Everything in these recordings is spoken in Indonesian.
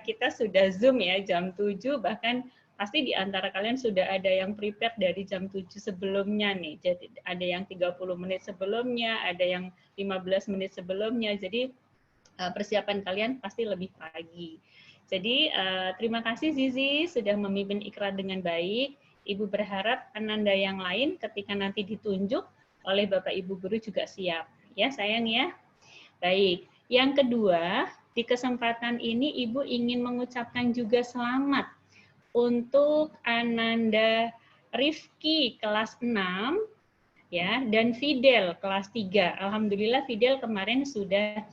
kita sudah Zoom ya jam 7, bahkan pasti di antara kalian sudah ada yang prepare dari jam 7 sebelumnya nih. Jadi ada yang 30 menit sebelumnya, ada yang 15 menit sebelumnya. Jadi persiapan kalian pasti lebih pagi. Jadi terima kasih Zizi sudah memimpin ikrar dengan baik. Ibu berharap Ananda yang lain ketika nanti ditunjuk oleh Bapak Ibu guru juga siap. Ya sayang ya. Baik, yang kedua, di kesempatan ini Ibu ingin mengucapkan juga selamat untuk Ananda Rifki kelas 6 ya dan Fidel kelas 3. Alhamdulillah Fidel kemarin sudah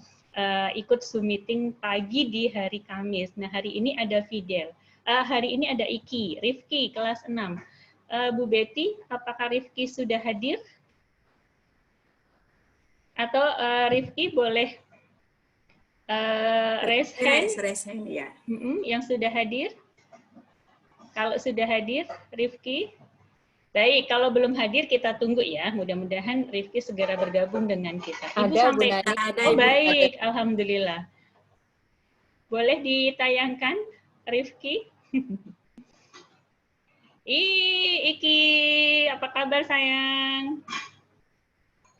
ikut Zoom meeting pagi di hari Kamis. Nah, hari ini ada Fidel. Hari ini ada Iki, Rifki kelas 6. Bu Betty, apakah Rifki sudah hadir? Atau Rifki boleh raise hand ya. Yang sudah hadir? Kalau sudah hadir, Rifki? Baik, kalau belum hadir kita tunggu ya. Mudah-mudahan Rifki segera bergabung dengan kita. Ibu Ada, sampai ada, oh Ibu. baik, alhamdulillah. Boleh ditayangkan, Rifki? Iki, apa kabar sayang?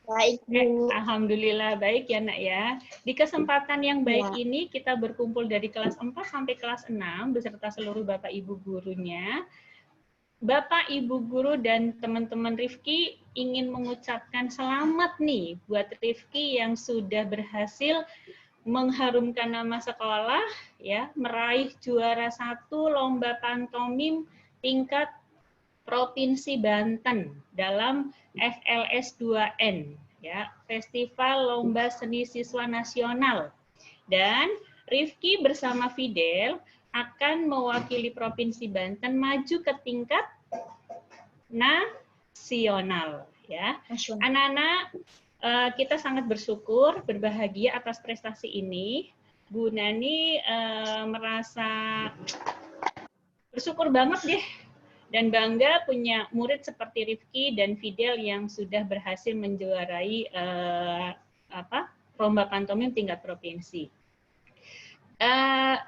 Baik, Bu. Alhamdulillah baik ya nak ya. Di kesempatan yang baik ini kita berkumpul dari kelas 4 sampai kelas 6 beserta seluruh Bapak Ibu gurunya. Bapak Ibu guru dan teman-teman Rifki ingin mengucapkan selamat nih buat Rifki yang sudah berhasil mengharumkan nama sekolah ya, meraih juara 1 lomba pantomim tingkat Provinsi Banten dalam FLS 2N ya, Festival Lomba Seni Siswa Nasional. Dan Rifki bersama Fidel akan mewakili Provinsi Banten maju ke tingkat nasional ya. Anak-anak, kita sangat bersyukur, berbahagia atas prestasi ini. Bu Nani merasa bersyukur banget deh dan bangga punya murid seperti Rifki dan Fidel yang sudah berhasil menjuarai lomba pantomim tingkat provinsi.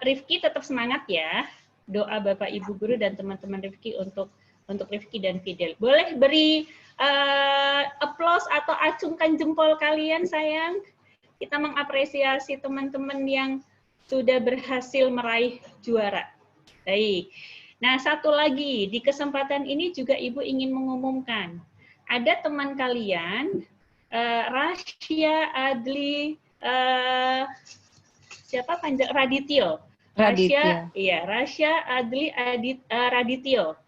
Rifki tetap semangat ya. Doa Bapak Ibu guru dan teman-teman Rifki untuk Rifki dan Fidel. Boleh beri applause atau acungkan jempol kalian sayang. Kita mengapresiasi teman-teman yang sudah berhasil meraih juara. Baik. Nah, satu lagi, di kesempatan ini juga Ibu ingin mengumumkan, ada teman kalian, Rasya Adli, siapa panjang? Radityo. Rasya Adli Radityo,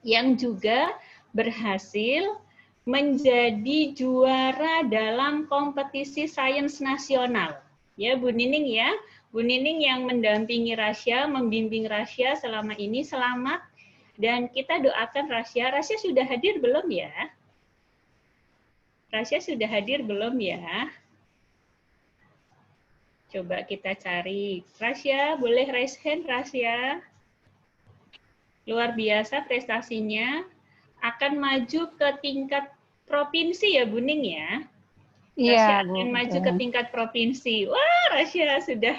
yang juga berhasil menjadi juara dalam kompetisi sains nasional. Ya, Bu Nining ya. Bu Nining yang mendampingi Rasya, membimbing Rasya selama ini, selamat. Dan kita doakan Rasya. Rasya sudah hadir belum ya? Rasya sudah hadir belum ya? Coba kita cari. Rasya, boleh raise hand Rasya? Luar biasa prestasinya. Akan maju ke tingkat provinsi ya Bu Ning ya? Rasya akan maju ke tingkat provinsi. Wah, Rasya sudah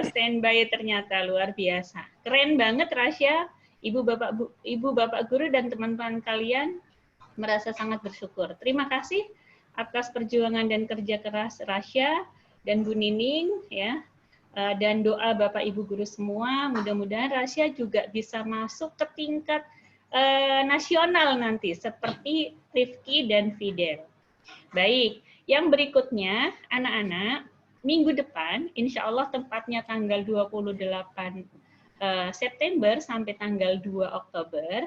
standby ternyata, luar biasa. Keren banget Rasya. Ibu Bapak guru dan teman-teman kalian merasa sangat bersyukur. Terima kasih atas perjuangan dan kerja keras Rasya dan Bu Nining ya. Dan doa Bapak Ibu guru semua, mudah-mudahan Rasya juga bisa masuk ke tingkat nasional nanti seperti Rifki dan Fidel. Baik, yang berikutnya anak-anak, minggu depan, insya Allah tepatnya tanggal 28 September sampai tanggal 2 Oktober,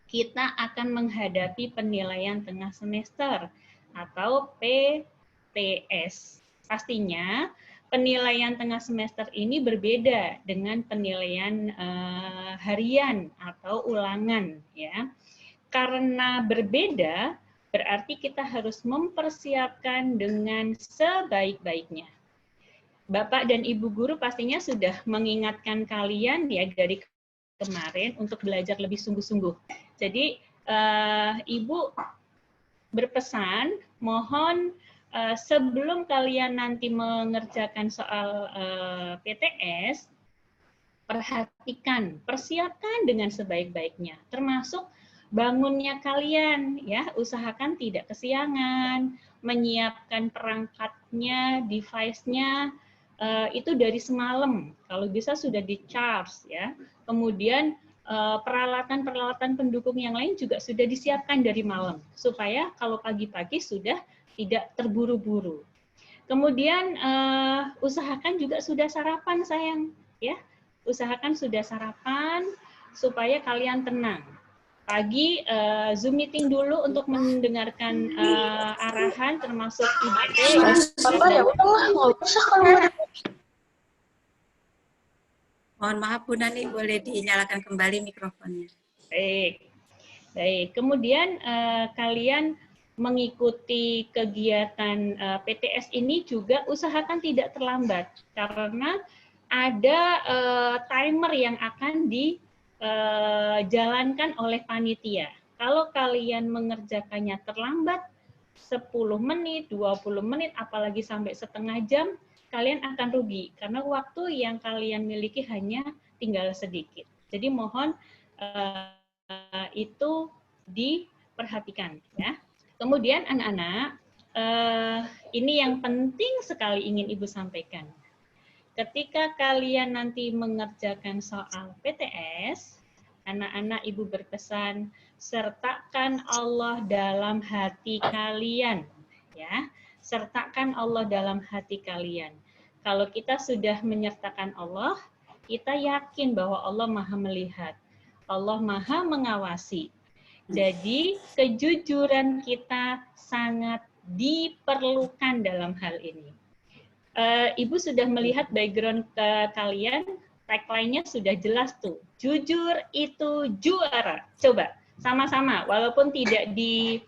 kita akan menghadapi penilaian tengah semester atau PTS. Pastinya penilaian tengah semester ini berbeda dengan penilaian harian atau ulangan ya. Karena berbeda, berarti kita harus mempersiapkan dengan sebaik-baiknya. Bapak dan Ibu guru pastinya sudah mengingatkan kalian ya dari kemarin untuk belajar lebih sungguh-sungguh. Jadi Ibu berpesan, mohon sebelum kalian nanti mengerjakan soal PTS, perhatikan, persiapkan dengan sebaik-baiknya, termasuk bangunnya kalian, ya, usahakan tidak kesiangan, menyiapkan perangkatnya, device-nya, itu dari semalam, kalau bisa sudah di-charge, ya. Kemudian peralatan-peralatan pendukung yang lain juga sudah disiapkan dari malam, supaya kalau pagi-pagi sudah tidak terburu-buru. Kemudian usahakan juga sudah sarapan, sayang, ya. Usahakan sudah sarapan supaya kalian tenang. Pagi Zoom meeting dulu untuk mendengarkan arahan termasuk IDP. Ya udahlah, nggak usah kalau Mohon maaf Bu Nani, boleh dinyalakan kembali mikrofonnya. Baik, baik. Kemudian kalian mengikuti kegiatan PTS ini juga usahakan tidak terlambat karena ada timer yang akan dijalankan oleh panitia. Kalau kalian mengerjakannya terlambat 10 menit, 20 menit, apalagi sampai setengah jam, kalian akan rugi karena waktu yang kalian miliki hanya tinggal sedikit. Jadi mohon itu diperhatikan, ya. Kemudian anak-anak, ini yang penting sekali ingin Ibu sampaikan. Ketika kalian nanti mengerjakan soal PTS, anak-anak Ibu berpesan, sertakan Allah dalam hati kalian, ya. Sertakan Allah dalam hati kalian. Kalau kita sudah menyertakan Allah, kita yakin bahwa Allah Maha melihat, Allah Maha mengawasi. Jadi kejujuran kita sangat diperlukan dalam hal ini. Ibu sudah melihat background kalian, tagline-nya sudah jelas tuh. Jujur itu juara. Coba sama-sama, walaupun tidak di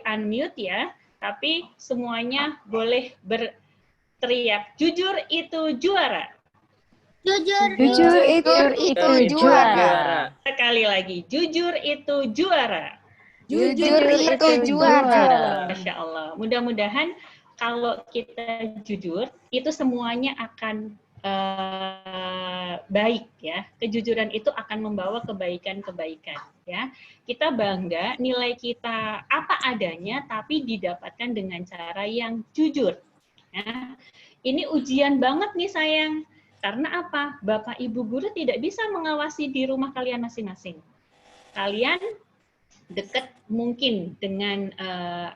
unmute ya, tapi semuanya boleh berteriak. Jujur itu juara. Jujur itu juara. Sekali lagi, jujur itu juara. Jujur itu juara. Masya Allah. Mudah-mudahan kalau kita jujur, itu semuanya akan baik, ya. Kejujuran itu akan membawa kebaikan-kebaikan, ya. Kita bangga nilai kita apa adanya, tapi didapatkan dengan cara yang jujur. Ya. Ini ujian banget nih sayang. Karena apa? Bapak Ibu guru tidak bisa mengawasi di rumah kalian masing-masing. Kalian dekat mungkin dengan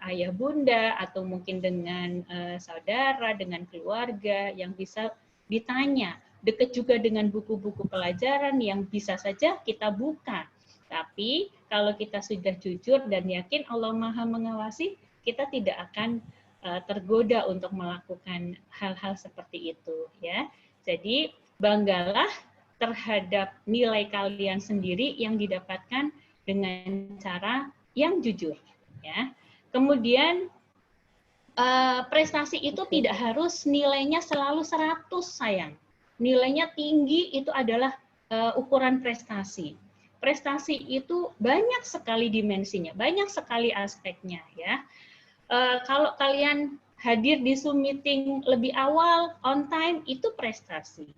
ayah bunda atau mungkin dengan saudara, dengan keluarga yang bisa ditanya. Dekat juga dengan buku-buku pelajaran yang bisa saja kita buka. Tapi kalau kita sudah jujur dan yakin Allah Maha mengawasi, kita tidak akan tergoda untuk melakukan hal-hal seperti itu, ya. Jadi banggalah terhadap nilai kalian sendiri yang didapatkan dengan cara yang jujur, ya. Kemudian prestasi itu tidak harus nilainya selalu 100, sayang. Nilainya tinggi itu adalah ukuran prestasi. Prestasi itu banyak sekali dimensinya, banyak sekali aspeknya, ya. Kalau kalian hadir di Zoom meeting lebih awal, on time, itu prestasi.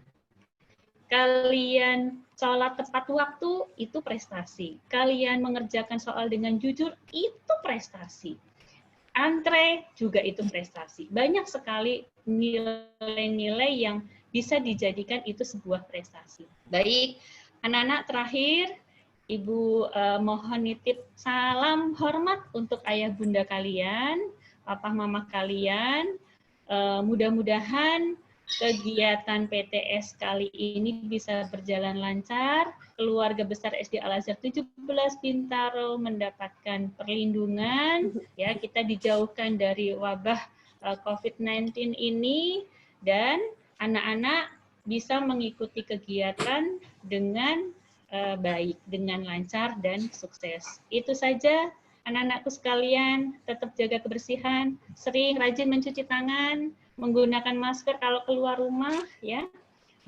Kalian sholat tepat waktu, itu prestasi. Kalian mengerjakan soal dengan jujur, itu prestasi. Antre juga itu prestasi. Banyak sekali nilai-nilai yang bisa dijadikan itu sebuah prestasi. Baik, anak-anak, terakhir, Ibu mohon nitip salam hormat untuk ayah bunda kalian, papa mama kalian. Mudah-mudahan kegiatan PTS kali ini bisa berjalan lancar. Keluarga besar SD Al-Azhar 17 Bintaro mendapatkan perlindungan. Ya, kita dijauhkan dari wabah COVID-19 ini dan anak-anak bisa mengikuti kegiatan dengan baik, dengan lancar dan sukses. Itu saja anak-anakku sekalian, tetap jaga kebersihan, sering rajin mencuci tangan, menggunakan masker kalau keluar rumah, ya.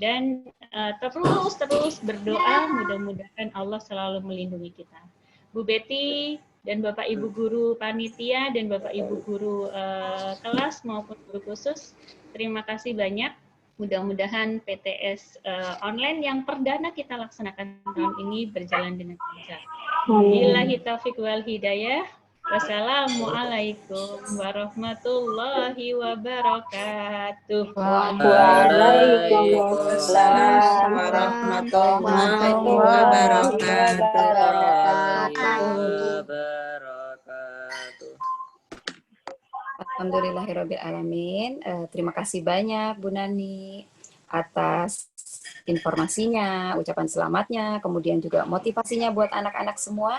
Dan terus berdoa, mudah-mudahan Allah selalu melindungi kita. Bu Betty dan Bapak Ibu guru panitia dan Bapak Ibu guru kelas maupun guru khusus, terima kasih banyak. Mudah-mudahan PTS online yang perdana kita laksanakan tahun ini berjalan dengan lancar. Billahi taufiq wal hidayah. Wassalamualaikum warahmatullahi wabarakatuh. Waalaikumsalam warahmatullahi wabarakatuh. Alhamdulillahirrabbilalamin. Terima kasih banyak Bu Nani atas informasinya, ucapan selamatnya, kemudian juga motivasinya buat anak-anak semua.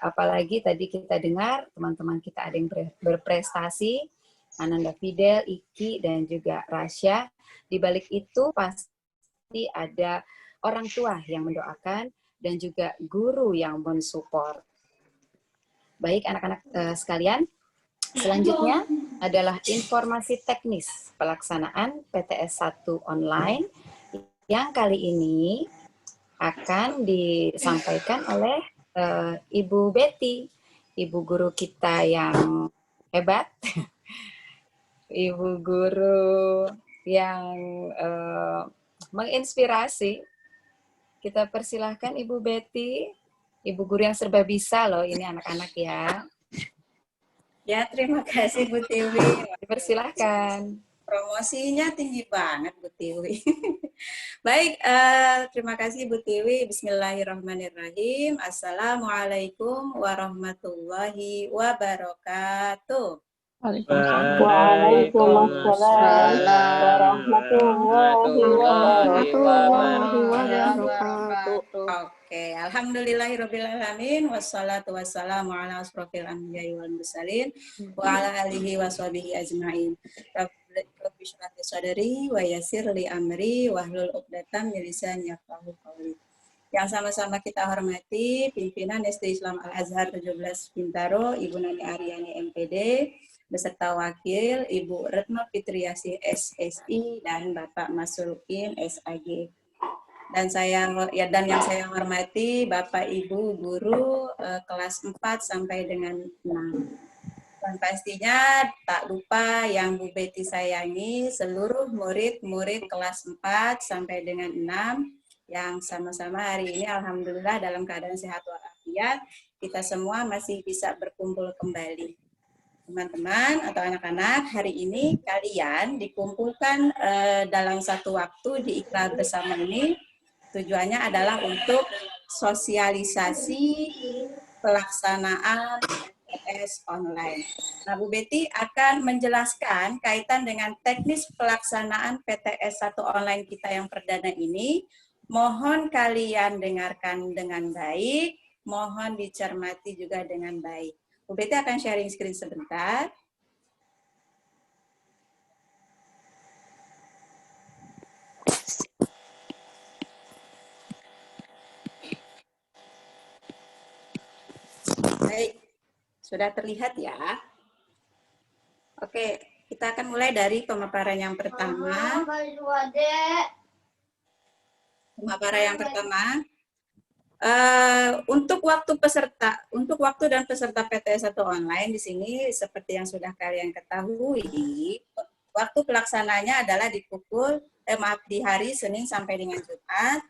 Apalagi tadi kita dengar teman-teman kita ada yang berprestasi, Ananda Fidel, Iki, dan juga Rasya. Di balik itu pasti ada orang tua yang mendoakan dan juga guru yang mensupport. Baik anak-anak sekalian, selanjutnya adalah informasi teknis pelaksanaan PTS 1 online yang kali ini akan disampaikan oleh Ibu Betty, Ibu guru kita yang hebat, Ibu guru yang menginspirasi. Kita persilahkan Ibu Betty, Ibu guru yang serba bisa loh ini anak-anak ya. Ya, terima kasih Bu Tiwi. Dipersilahkan. Promosinya tinggi banget Bu Tiwi. Baik, terima kasih Bu Tiwi. Bismillahirrahmanirrahim. Assalamualaikum warahmatullahi wabarakatuh. Waalaikumsalam warahmatullahi wabarakatuh. Oke, alhamdulillahirrabbilalamin. Wassalatu wassalamu ala asrofil anbiya'i wal mursalin wa ala alihi wa sahbihi ajma'in. Rabbi shrah li sadri wa yassir li amri wahlul 'uqdatam min lisani yafqahu qawli. Yang sama-sama kita hormati pimpinan SD Islam Al-Azhar 17 Bintaro, Ibu Nani Aryani MPD, beserta wakil Ibu Retno Fitriasi SSI dan Bapak Masrukin SAG. Dan yang saya hormati Bapak Ibu guru kelas 4 sampai dengan 6. Dan pastinya tak lupa yang Bu Betty sayangi seluruh murid-murid kelas 4 sampai dengan 6 yang sama-sama hari ini alhamdulillah dalam keadaan sehat walafiat, kita semua masih bisa berkumpul kembali. Teman-teman atau anak-anak, hari ini kalian dikumpulkan dalam satu waktu di Ikrar Bersama ini. Tujuannya adalah untuk sosialisasi pelaksanaan PTS online. Nah, Bu Betty akan menjelaskan kaitan dengan teknis pelaksanaan PTS 1 online kita yang perdana ini. Mohon kalian dengarkan dengan baik, mohon dicermati juga dengan baik. Bu Betty akan sharing screen sebentar. Baik, sudah terlihat ya. Oke, kita akan mulai dari pemaparan yang pertama. Pemaparan yang pertama. Untuk waktu dan peserta PTS 1 online di sini seperti yang sudah kalian ketahui, waktu pelaksananya adalah di hari Senin sampai dengan Jumat,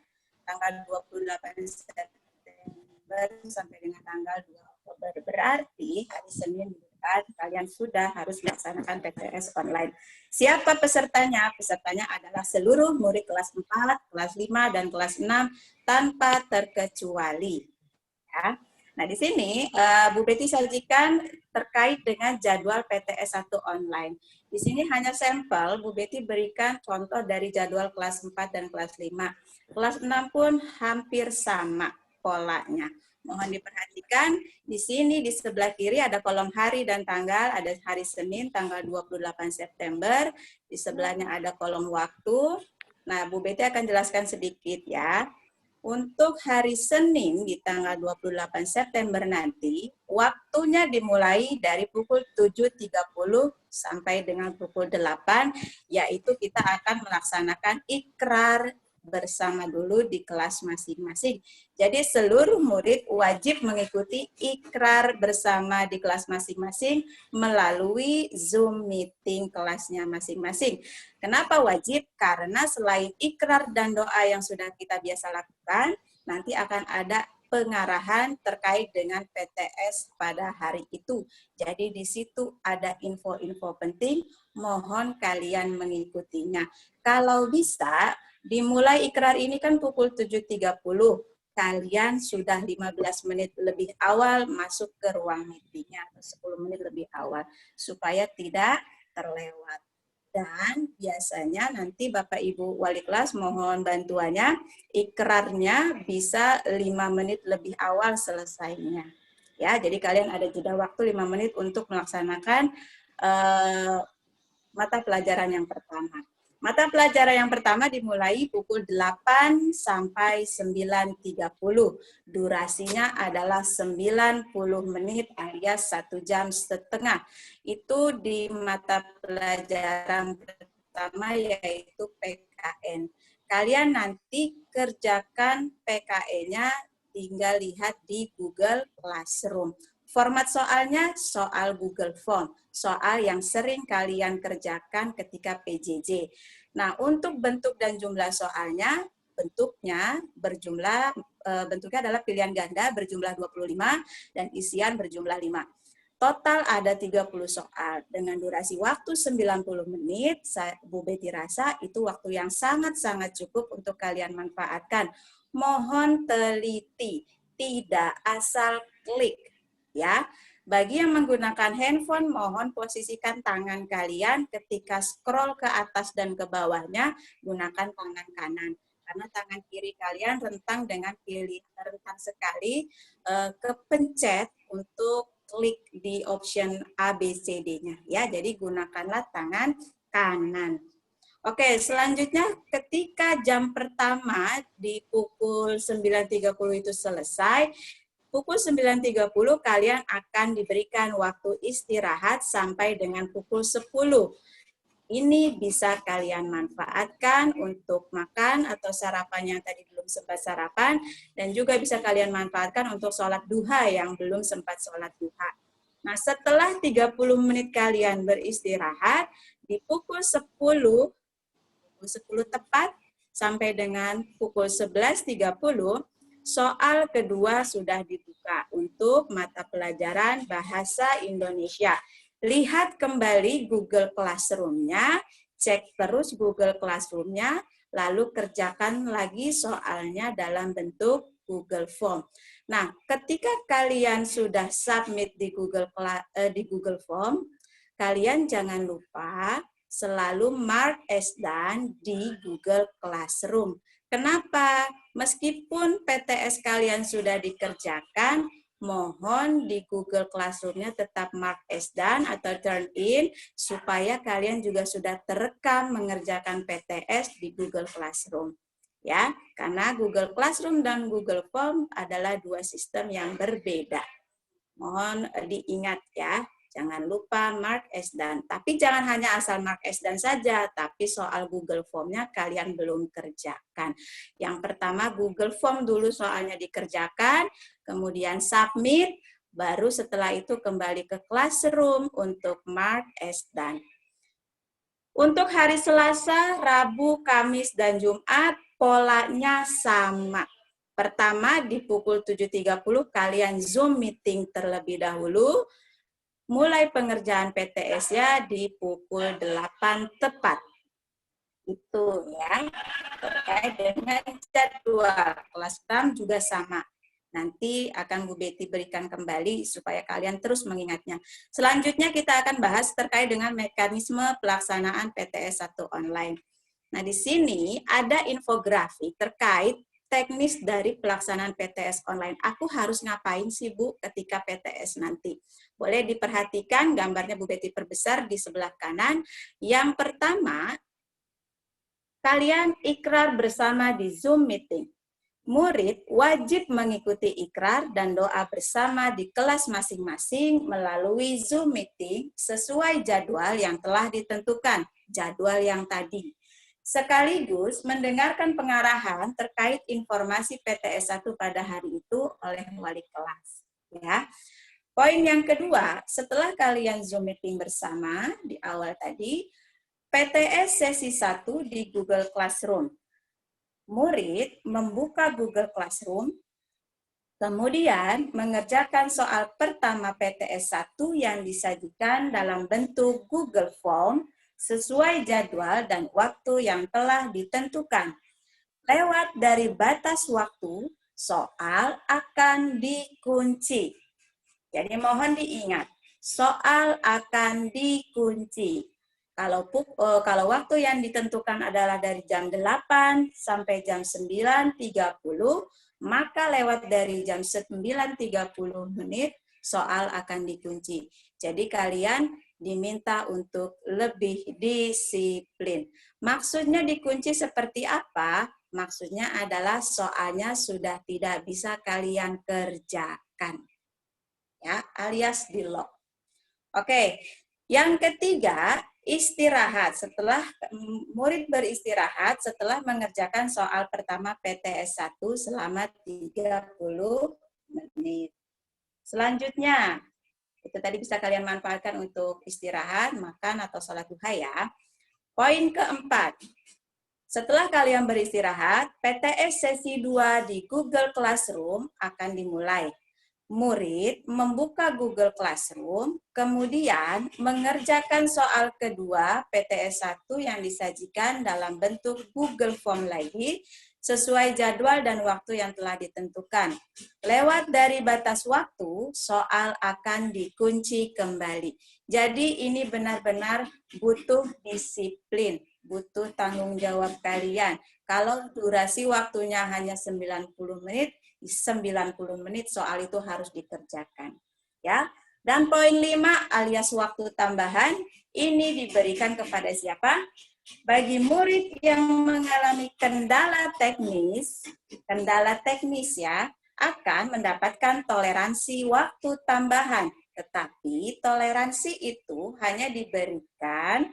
tanggal 28 September sampai dengan tanggal 2 Oktober. Berarti hari Senin kalian sudah harus melaksanakan PTS online. Siapa pesertanya? Pesertanya adalah seluruh murid kelas 4, kelas 5, dan kelas 6 tanpa terkecuali. Ya. Nah, di sini Bu Betty sajikan terkait dengan jadwal PTS 1 online. Di sini hanya sampel, Bu Betty berikan contoh dari jadwal kelas 4 dan kelas 5. Kelas 6 pun hampir sama polanya. Mohon diperhatikan, di sini di sebelah kiri ada kolom hari dan tanggal, ada hari Senin tanggal 28 September, di sebelahnya ada kolom waktu. Nah, Bu Betty akan jelaskan sedikit ya. Untuk hari Senin di tanggal 28 September nanti, waktunya dimulai dari pukul 7.30 sampai dengan pukul 8, yaitu kita akan melaksanakan ikrar bersama dulu di kelas masing-masing. Jadi seluruh murid wajib mengikuti ikrar bersama di kelas masing-masing melalui Zoom meeting kelasnya masing-masing. Kenapa wajib? Karena selain ikrar dan doa yang sudah kita biasa lakukan, nanti akan ada pengarahan terkait dengan PTS pada hari itu. Jadi di situ ada info-info penting, mohon kalian mengikutinya. Kalau bisa, dimulai ikrar ini kan pukul 7.30. Kalian sudah 15 menit lebih awal masuk ke ruang meetingnya, atau 10 menit lebih awal, supaya tidak terlewat. Dan biasanya nanti Bapak Ibu Wali kelas mohon bantuannya, ikrarnya bisa 5 menit lebih awal selesainya. Ya, jadi kalian ada jeda waktu 5 menit untuk melaksanakan mata pelajaran yang pertama. Mata pelajaran yang pertama dimulai pukul 8 sampai 9.30. Durasinya adalah 90 menit alias 1 jam setengah. Itu di mata pelajaran pertama yaitu PKN. Kalian nanti kerjakan PKN-nya tinggal lihat di Google Classroom. Format soalnya soal Google Form, soal yang sering kalian kerjakan ketika PJJ. Nah, untuk bentuk dan jumlah soalnya, bentuknya adalah pilihan ganda berjumlah 25 dan isian berjumlah 5. Total ada 30 soal dengan durasi waktu 90 menit. Bu Betty rasa itu waktu yang sangat-sangat cukup untuk kalian manfaatkan. Mohon teliti, tidak asal klik. Ya, bagi yang menggunakan handphone, mohon posisikan tangan kalian ketika scroll ke atas dan ke bawahnya, gunakan tangan kanan. Karena tangan kiri kalian rentan sekali kepencet untuk klik di option A, B, C, D-nya. Ya, jadi gunakanlah tangan kanan. Oke, selanjutnya ketika jam pertama di pukul 9.30 itu selesai, pukul 9.30 kalian akan diberikan waktu istirahat sampai dengan pukul 10. Ini bisa kalian manfaatkan untuk makan atau sarapan yang tadi belum sempat sarapan, dan juga bisa kalian manfaatkan untuk sholat duha yang belum sempat sholat duha. Nah, setelah 30 menit kalian beristirahat, di pukul 10 tepat sampai dengan pukul 11.30, soal kedua sudah dibuka untuk mata pelajaran Bahasa Indonesia. Lihat kembali Google Classroom-nya, cek terus Google Classroom-nya, lalu kerjakan lagi soalnya dalam bentuk Google Form. Nah, ketika kalian sudah submit di Google Form, kalian jangan lupa selalu mark as done di Google Classroom. Kenapa? Meskipun PTS kalian sudah dikerjakan, mohon di Google Classroom-nya tetap mark as done atau turn in, supaya kalian juga sudah terekam mengerjakan PTS di Google Classroom. Ya, karena Google Classroom dan Google Form adalah dua sistem yang berbeda. Mohon diingat ya. Jangan lupa mark as done. Tapi jangan hanya asal mark as done saja, tapi soal Google Form-nya kalian belum kerjakan. Yang pertama Google Form dulu soalnya dikerjakan, kemudian submit, baru setelah itu kembali ke Classroom untuk mark as done. Untuk hari Selasa, Rabu, Kamis, dan Jumat, polanya sama. Pertama di pukul 7.30 kalian Zoom meeting terlebih dahulu. Mulai pengerjaan PTS-nya di pukul 8 tepat. Itu ya. Terkait dengan jadwal kelas PRAM juga sama. Nanti akan Bu Betty berikan kembali supaya kalian terus mengingatnya. Selanjutnya kita akan bahas terkait dengan mekanisme pelaksanaan PTS 1 online. Nah, di sini ada infografik terkait teknis dari pelaksanaan PTS online. Aku harus ngapain sih, Bu, ketika PTS nanti? Boleh diperhatikan gambarnya Bu Betty perbesar di sebelah kanan. Yang pertama, kalian ikrar bersama di Zoom meeting. Murid wajib mengikuti ikrar dan doa bersama di kelas masing-masing melalui Zoom meeting sesuai jadwal yang telah ditentukan, jadwal yang tadi. sekaligus mendengarkan pengarahan terkait informasi PTS 1 pada hari itu oleh wali kelas. Ya. Poin yang kedua, setelah kalian Zoom meeting bersama di awal tadi, PTS sesi 1 di Google Classroom. Murid membuka Google Classroom, kemudian mengerjakan soal pertama PTS 1 yang disajikan dalam bentuk Google Form sesuai jadwal dan waktu yang telah ditentukan. Lewat dari batas waktu, soal akan dikunci. Jadi mohon diingat, soal akan dikunci. Kalau waktu yang ditentukan adalah dari jam 8 sampai jam 9.30, maka lewat dari jam 9.30 menit, soal akan dikunci. Jadi kalian diminta untuk lebih disiplin. Maksudnya dikunci seperti apa? Maksudnya adalah soalnya sudah tidak bisa kalian kerjakan. Ya, alias di lock. Oke, yang ketiga, istirahat. Setelah murid beristirahat setelah mengerjakan soal pertama PTS 1 selama 30 menit. Selanjutnya, itu tadi bisa kalian manfaatkan untuk istirahat, makan, atau sholat duha ya. Poin keempat, setelah kalian beristirahat, PTS sesi 2 di Google Classroom akan dimulai. Murid membuka Google Classroom, kemudian mengerjakan soal kedua PTS 1 yang disajikan dalam bentuk Google Form lagi, sesuai jadwal dan waktu yang telah ditentukan. Lewat dari batas waktu, soal akan dikunci kembali. Jadi ini benar-benar butuh disiplin, butuh tanggung jawab kalian. Kalau durasi waktunya hanya 90 menit, 90 menit soal itu harus dikerjakan. Ya. Dan poin 5 alias waktu tambahan, ini diberikan kepada siapa? Bagi murid yang mengalami kendala teknis ya, akan mendapatkan toleransi waktu tambahan. Tetapi toleransi itu hanya diberikan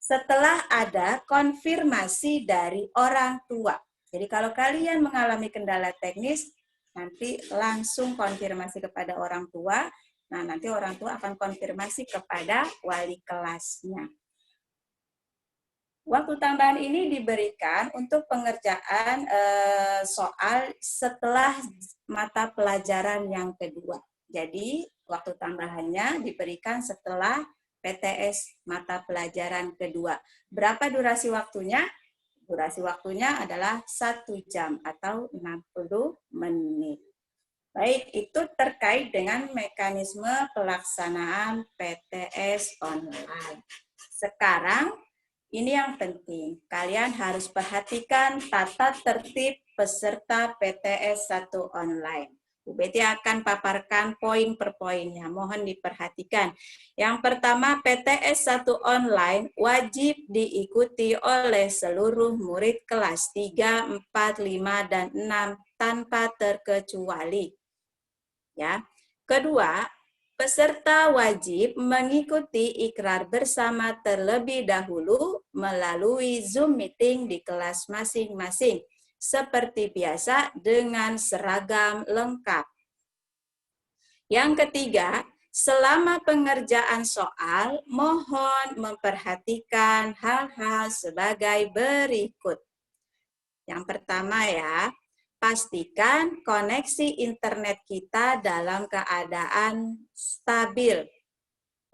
setelah ada konfirmasi dari orang tua. Jadi kalau kalian mengalami kendala teknis, nanti langsung konfirmasi kepada orang tua. Nah, nanti orang tua akan konfirmasi kepada wali kelasnya. Waktu tambahan ini diberikan untuk pengerjaan soal setelah mata pelajaran yang kedua. Jadi, waktu tambahannya diberikan setelah PTS mata pelajaran kedua. Berapa durasi waktunya? Durasi waktunya adalah 1 jam atau 60 menit. Baik, itu terkait dengan mekanisme pelaksanaan PTS online. Sekarang, ini yang penting, kalian harus perhatikan tata tertib peserta PTS 1 online. Bu Betty akan paparkan poin per poinnya, mohon diperhatikan. Yang pertama, PTS 1 online wajib diikuti oleh seluruh murid kelas 3, 4, 5, dan 6 tanpa terkecuali. Ya. Kedua, peserta wajib mengikuti ikrar bersama terlebih dahulu melalui Zoom meeting di kelas masing-masing, seperti biasa dengan seragam lengkap. Yang ketiga, selama pengerjaan soal, mohon memperhatikan hal-hal sebagai berikut. Yang pertama ya, pastikan koneksi internet kita dalam keadaan stabil.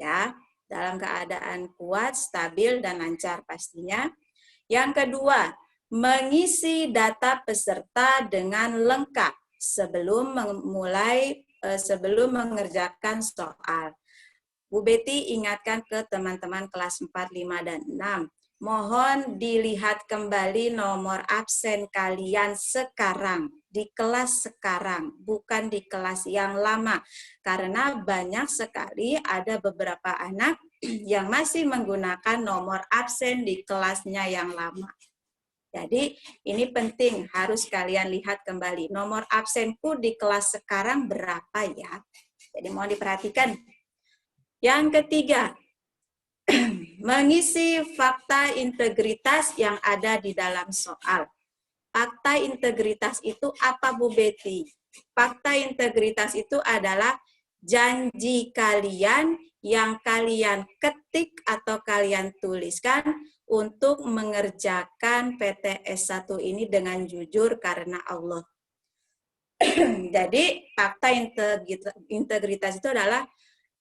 Ya, dalam keadaan kuat, stabil, dan lancar pastinya. Yang kedua, mengisi data peserta dengan lengkap sebelum mengerjakan soal. Bu Betty ingatkan ke teman-teman kelas 4, 5, dan 6. Mohon dilihat kembali nomor absen kalian sekarang, di kelas sekarang, bukan di kelas yang lama. Karena banyak sekali ada beberapa anak yang masih menggunakan nomor absen di kelasnya yang lama. Jadi ini penting, harus kalian lihat kembali. Nomor absenku di kelas sekarang berapa ya? Jadi mohon diperhatikan. Yang ketiga, mengisi fakta integritas yang ada di dalam soal. Fakta integritas itu apa, Bu Betty? Fakta integritas itu adalah janji kalian yang kalian ketik atau kalian tuliskan untuk mengerjakan PTS 1 ini dengan jujur karena Allah. Jadi fakta integritas itu adalah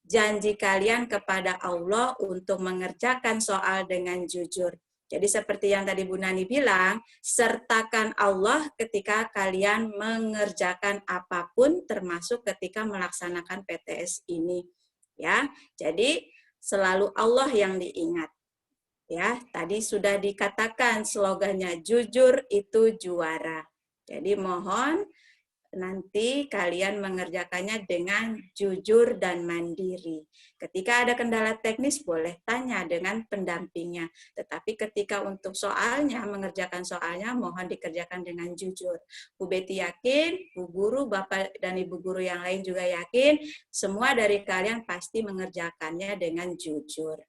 janji kalian kepada Allah untuk mengerjakan soal dengan jujur. Jadi seperti yang tadi Bu Nani bilang, sertakan Allah ketika kalian mengerjakan apapun termasuk ketika melaksanakan PTS ini. Ya, jadi selalu Allah yang diingat. Ya, tadi sudah dikatakan slogannya jujur itu juara. Jadi mohon nanti kalian mengerjakannya dengan jujur dan mandiri. Ketika ada kendala teknis boleh tanya dengan pendampingnya. Tetapi ketika untuk soalnya, mengerjakan soalnya mohon dikerjakan dengan jujur. Bu Betty yakin, Bu Guru, Bapak dan Ibu Guru yang lain juga yakin, semua dari kalian pasti mengerjakannya dengan jujur.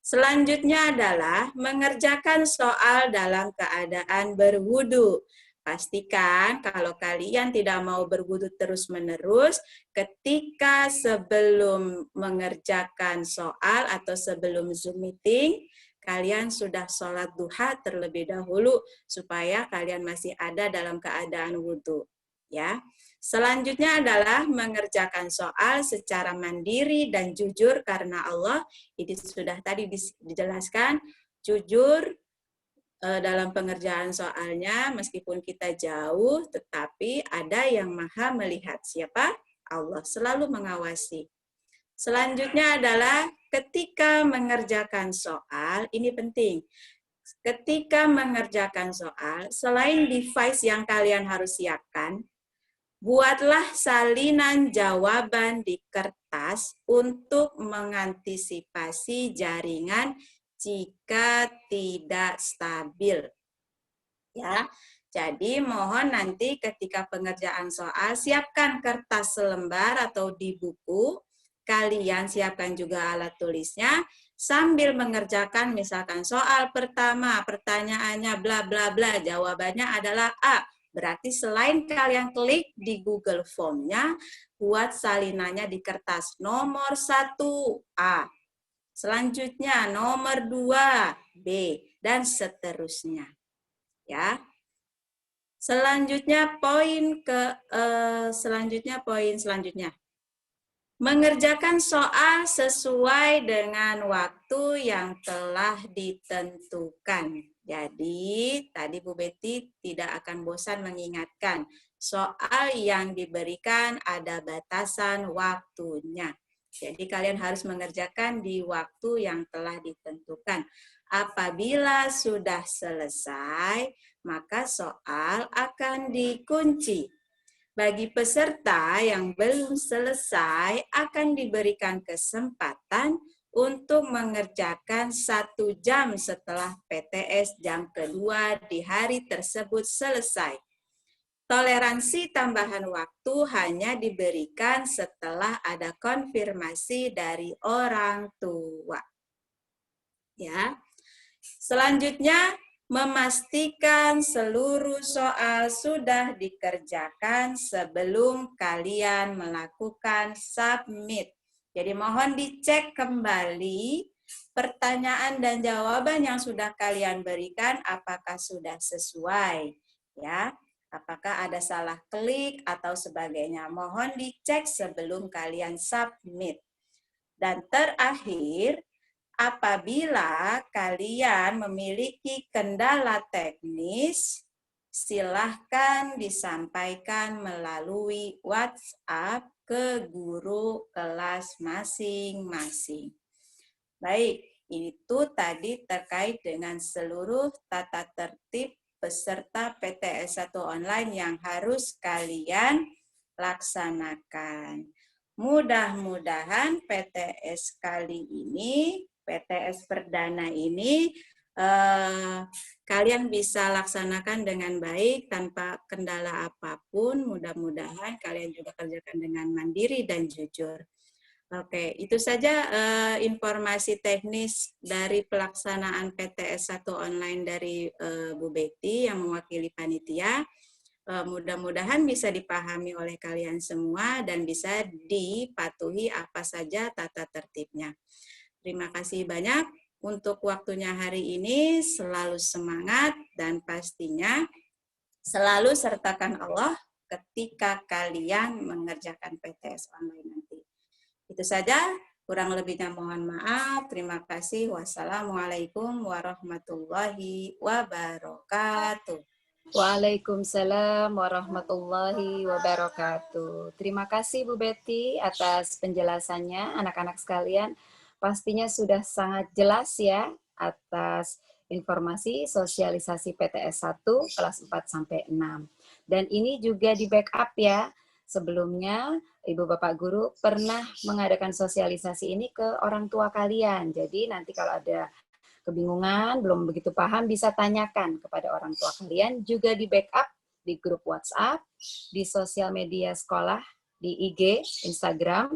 Selanjutnya adalah mengerjakan soal dalam keadaan berwudu. Pastikan kalau kalian tidak mau berwudu terus-menerus, ketika sebelum mengerjakan soal atau sebelum Zoom meeting, kalian sudah sholat duha terlebih dahulu supaya kalian masih ada dalam keadaan wudu. Ya. Selanjutnya adalah mengerjakan soal secara mandiri dan jujur karena Allah. Ini sudah tadi dijelaskan, jujur dalam pengerjaan soalnya, meskipun kita jauh, tetapi ada yang maha melihat. Siapa? Allah, selalu mengawasi. Selanjutnya adalah ketika mengerjakan soal, ini penting. Ketika mengerjakan soal, selain device yang kalian harus siapkan, buatlah salinan jawaban di kertas untuk mengantisipasi jaringan jika tidak stabil. Ya. Jadi mohon nanti ketika pengerjaan soal siapkan kertas selembar atau di buku, kalian siapkan juga alat tulisnya sambil mengerjakan misalkan soal pertama, pertanyaannya bla bla bla, jawabannya adalah A. Berarti selain kalian klik di Google Form-nya, buat salinannya di kertas. Nomor 1 A. Selanjutnya nomor 2 B dan seterusnya. Ya. Selanjutnya poin selanjutnya. Mengerjakan soal sesuai dengan waktu yang telah ditentukan. Jadi, tadi Bu Betty tidak akan bosan mengingatkan, soal yang diberikan ada batasan waktunya. Jadi, kalian harus mengerjakan di waktu yang telah ditentukan. Apabila sudah selesai, maka soal akan dikunci. Bagi peserta yang belum selesai, akan diberikan kesempatan untuk mengerjakan 1 jam setelah PTS jam kedua di hari tersebut selesai. Toleransi tambahan waktu hanya diberikan setelah ada konfirmasi dari orang tua. Ya. Selanjutnya, memastikan seluruh soal sudah dikerjakan sebelum kalian melakukan submit. Jadi mohon dicek kembali pertanyaan dan jawaban yang sudah kalian berikan apakah sudah sesuai, ya. Apakah ada salah klik atau sebagainya. Mohon dicek sebelum kalian submit. Dan terakhir, apabila kalian memiliki kendala teknis, silahkan disampaikan melalui WhatsApp ke guru kelas masing-masing. Baik, itu tadi terkait dengan seluruh tata tertib peserta PTS 1 online yang harus kalian laksanakan. Mudah-mudahan PTS kali ini, PTS perdana ini, kalian bisa laksanakan dengan baik tanpa kendala apapun. Mudah-mudahan kalian juga kerjakan dengan mandiri dan jujur. Oke, itu saja informasi teknis dari pelaksanaan PTS 1 online dari Bu Betty yang mewakili panitia. Mudah-mudahan bisa dipahami oleh kalian semua dan bisa dipatuhi apa saja tata tertibnya. Terima kasih banyak untuk waktunya hari ini. Selalu semangat dan pastinya selalu sertakan Allah ketika kalian mengerjakan PTS online nanti. Itu saja, kurang lebihnya mohon maaf. Terima kasih. Wassalamualaikum warahmatullahi wabarakatuh. Waalaikumsalam warahmatullahi wabarakatuh. Terima kasih Bu Betty atas penjelasannya, anak-anak sekalian. Pastinya sudah sangat jelas ya atas informasi sosialisasi PTS 1 kelas 4 sampai 6. Dan ini juga di backup ya. Sebelumnya Ibu Bapak Guru pernah mengadakan sosialisasi ini ke orang tua kalian. Jadi nanti kalau ada kebingungan, belum begitu paham, bisa tanyakan kepada orang tua kalian, juga di backup di grup WhatsApp, di sosial media sekolah, di IG, Instagram,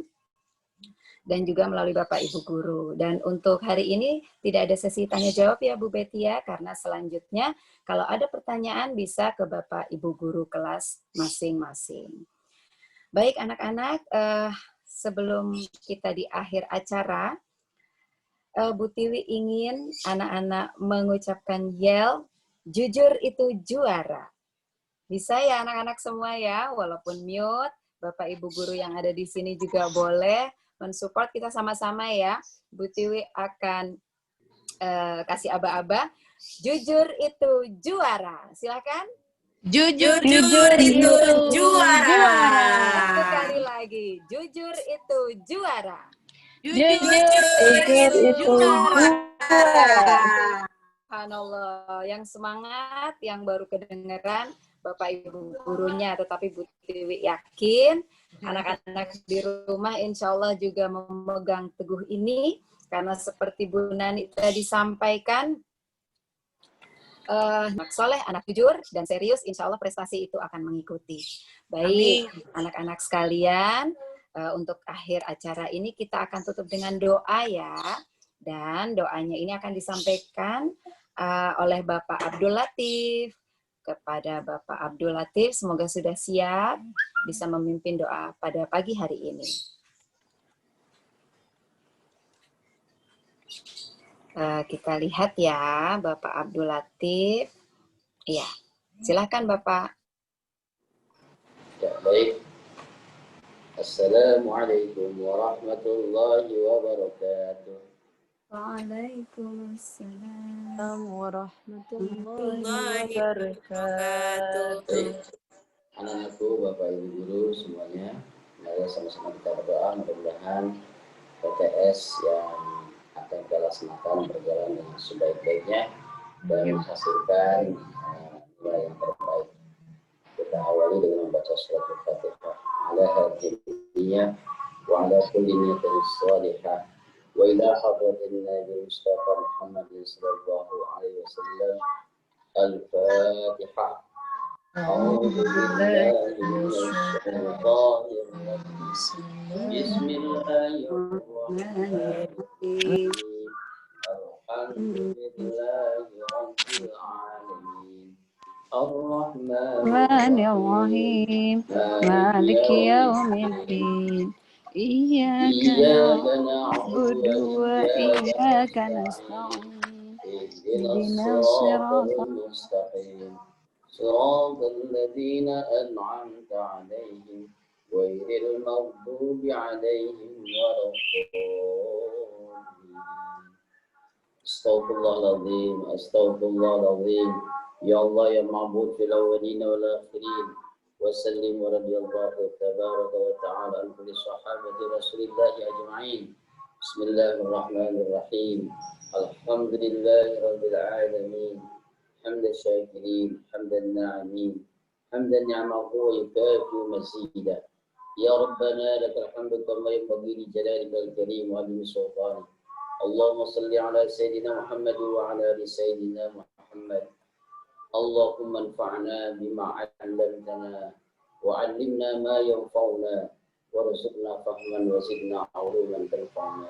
dan juga melalui Bapak Ibu Guru. Dan untuk hari ini tidak ada sesi tanya jawab ya Bu Betty ya, karena selanjutnya kalau ada pertanyaan bisa ke Bapak Ibu Guru kelas masing-masing. Baik anak-anak, sebelum kita di akhir acara, Bu Tiwi ingin anak-anak mengucapkan yel, jujur itu juara. Bisa ya anak-anak semua ya, walaupun mute, Bapak Ibu Guru yang ada di sini juga boleh mensupport kita sama-sama ya. Bu Tiwi akan kasih aba-aba, jujur itu juara. Silakan. Jujur itu juara. Satu kali lagi, jujur itu juara. Jujur itu juara. Subhanallah, yang semangat, yang baru kedengeran Bapak Ibu gurunya, tetapi Bu Tiwi yakin anak-anak di rumah insya Allah juga memegang teguh ini, karena seperti Bu Nani tadi sampaikan, anak soleh, anak jujur, dan serius, insya Allah prestasi itu akan mengikuti. Baik, anak-anak sekalian, untuk akhir acara ini kita akan tutup dengan doa ya. Dan doanya ini akan disampaikan oleh Bapak Abdul Latif. Kepada Bapak Abdul Latif, semoga sudah siap bisa memimpin doa pada pagi hari ini. Kita lihat ya Bapak Abdul Latif. Iya, silakan Bapak. Ya, baik. Assalamualaikum warahmatullahi wabarakatuh. Waalaikumsalam warahmatullahi wabarakatuh. Anak-anakku, Bapak Ibu Guru semuanya, mari sama-sama kita berdoa mudah-mudahan PTS yang akan kita laksanakan berjalan dengan sebaik-baiknya dan menghasilkan nilai yang terbaik. Kita awali dengan membaca surat Al-Fatihah. Ala hadhihi wa ala kulli niyatin shalihah wa ila hadratin Nabi Mustafa Muhammad sallallahu alaihi wasallam. Al-Fatihah. A'udzu billahi minasyaitonir rajim. Bismillahirrahmanirrahim. Alhamdulillahi rabbil alamin. Ar-Rahmanir-Rahim. Maliki yaumiddin. Iyyaka na'budu wa iyyaka nasta'in. Ihdinas siratal mustaqim. Siratal ladzina an'amta 'alaihim ghairil maghdubi 'alaihim waladdallin. Astaghfirullahaladzim, astaghfirullahaladzim. Ya Allah ya ma'bud fil awwalina wal akhirin. Wa sallim wa radiyallahu tabaraka wa ta'ala an kulli sahabati Rasulillahi ajma'in. Bismillahirrahmanirrahim. Alhamdulillahi rabbil alamin. Hamdan syakirin, hamdan na'imin. Hamdan ni'amahu wa yukafi mazida. Ya Rabbana lakal hamdu kama yanbaghi li jalalika al-karim wa 'azimi sultanik. Allahumma salli ala Sayyidina Muhammad wa ala ali Sayyidina Muhammad. Allahumma anfa'na bima 'allamtana wa 'allimna ma yanfa'una warzuqna fahman wa zidna uluman tanfa'na.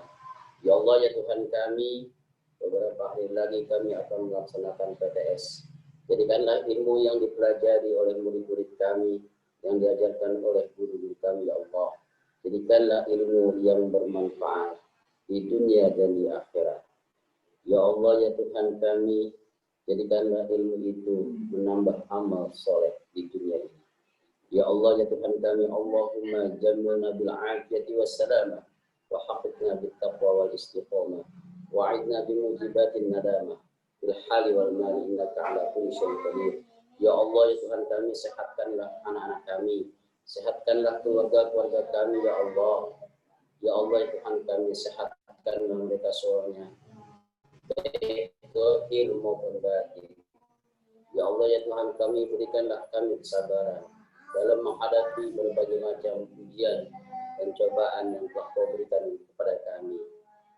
Ya Allah, ya Tuhan kami, beberapa hari lagi kami akan melaksanakan PTS. Jadikanlah ilmu yang dipelajari oleh murid-murid kami, yang diajarkan oleh guru-guru kami, ya Allah. Jadikanlah ilmu yang bermanfaat di dunia dan di akhirat. Ya Allah, ya Tuhan kami, jadikanlah ilmu itu menambah amal soleh di dunia ini. Ya Allah, ya Tuhan kami, Allahumma jammilna bil afiyati wassalamah, wa haqqina bit taqwa wal istiqamah, wa a'idna bi mujibatin nadamah, bil hali wal mali, innaka ala kulli syai'in qadir. Ya Allah, ya Tuhan kami, sehatkanlah anak-anak kami, sehatkanlah keluarga-keluarga kami, ya Allah. Ya Allah, ya Tuhan kami, sehatkanlah mereka semuanya, baik zahir maupun batin. Ya Allah, ya Tuhan kami, berikanlah kami kesabaran dalam menghadapi berbagai macam ujian dan cobaan yang telah Kau berikan kepada kami.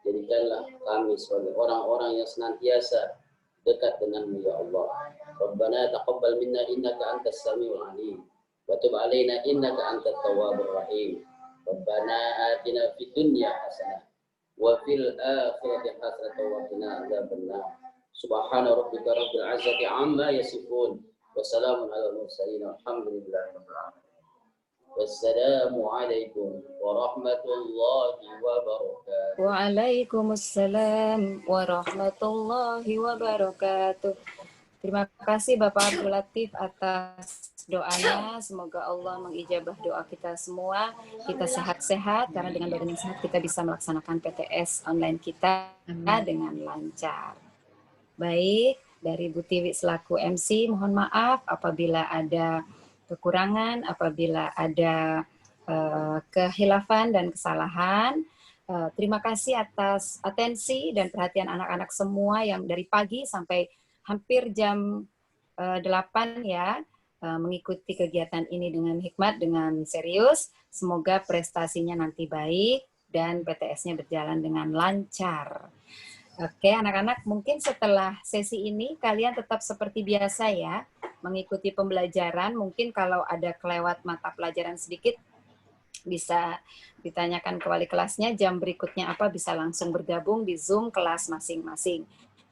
Jadikanlah kami sebagai orang-orang yang senantiasa dekat denganmu, ya Allah. Rabbana taqabbal minna innaka antas samiul alim wa tub alaina innaka antat tawwabur rahim. Rabbana atina fid dunya hasanah wa fil akhirati hasanah wa qina adzabannar. Subhana rabbika rabbil izzati amma yasifun. Wassalamun ala mursalin walhamdulillahi rabbil alamin. Wassalamu alaikum warahmatullahi wabarakatuh. Waalaikumsalam warahmatullahi wabarakatuh. Terima kasih Bapak Abdul Latif atas doanya. Semoga Allah mengijabah doa kita semua. Kita sehat-sehat, karena dengan badan yang sehat kita bisa melaksanakan PTS online kita dengan lancar. Baik, dari Bu Tiwi selaku MC, mohon maaf apabila ada kekurangan, apabila ada kehilafan dan kesalahan. Terima kasih atas atensi dan perhatian anak-anak semua yang dari pagi sampai hampir jam 8 ya, mengikuti kegiatan ini dengan hikmat, dengan serius. Semoga prestasinya nanti baik dan PTS-nya berjalan dengan lancar. Oke, anak-anak, mungkin setelah sesi ini kalian tetap seperti biasa ya, mengikuti pembelajaran. Mungkin kalau ada kelewat mata pelajaran sedikit, bisa ditanyakan ke wali kelasnya, jam berikutnya apa, bisa langsung bergabung di Zoom kelas masing-masing.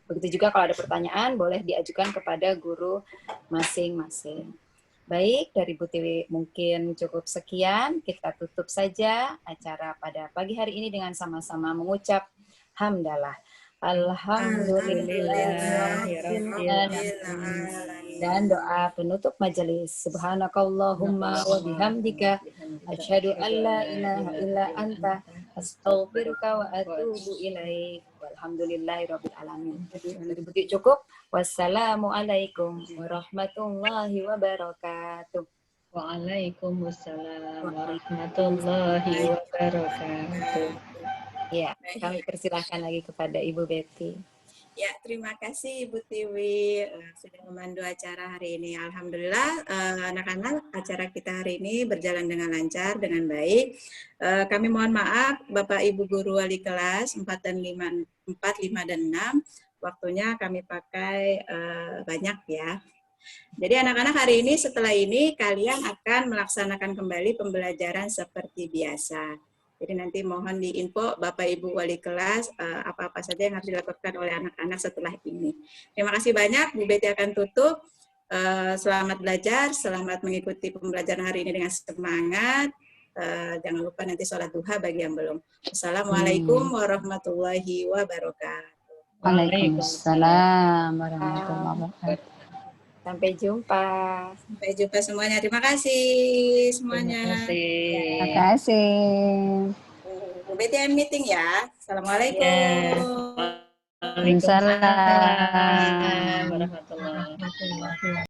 Begitu juga kalau ada pertanyaan, boleh diajukan kepada guru masing-masing. Baik, dari Bu Tiwi mungkin cukup sekian. Kita tutup saja acara pada pagi hari ini dengan sama-sama mengucap hamdalah. Alhamdulillah dan doa penutup majelis. Subhanakallahumma wa bihamdika asyhadu an la ilaha illa anta astaghfiruka wa atubu ilaik. Walhamdulillahirabbil alamin. Begitu cukup. Wassalamualaikum warahmatullahi wabarakatuh. Waalaikumsalam warahmatullahi wabarakatuh. Ya, kami persilahkan lagi kepada Ibu Betty. Ya, terima kasih Ibu Tiwi sudah memandu acara hari ini. Alhamdulillah anak-anak, acara kita hari ini berjalan dengan lancar, dengan baik. Kami mohon maaf Bapak Ibu guru wali kelas 4, 5, dan 6. Waktunya kami pakai banyak ya. Jadi anak-anak, hari ini setelah ini kalian akan melaksanakan kembali pembelajaran seperti biasa. Jadi nanti mohon diinfo Bapak Ibu wali kelas apa-apa saja yang harus dilakukan oleh anak-anak setelah ini. Terima kasih banyak. Bu Betty akan tutup. Selamat belajar, selamat mengikuti pembelajaran hari ini dengan semangat. Jangan lupa nanti sholat duha bagi yang belum. Assalamualaikum warahmatullahi wabarakatuh. Waalaikumsalam warahmatullahi wabarakatuh. Sampai jumpa. Sampai jumpa semuanya. Terima kasih semuanya. Terima kasih. Bu Betty meeting ya. Assalamualaikum. Waalaikumsalam warahmatullahi wabarakatuh.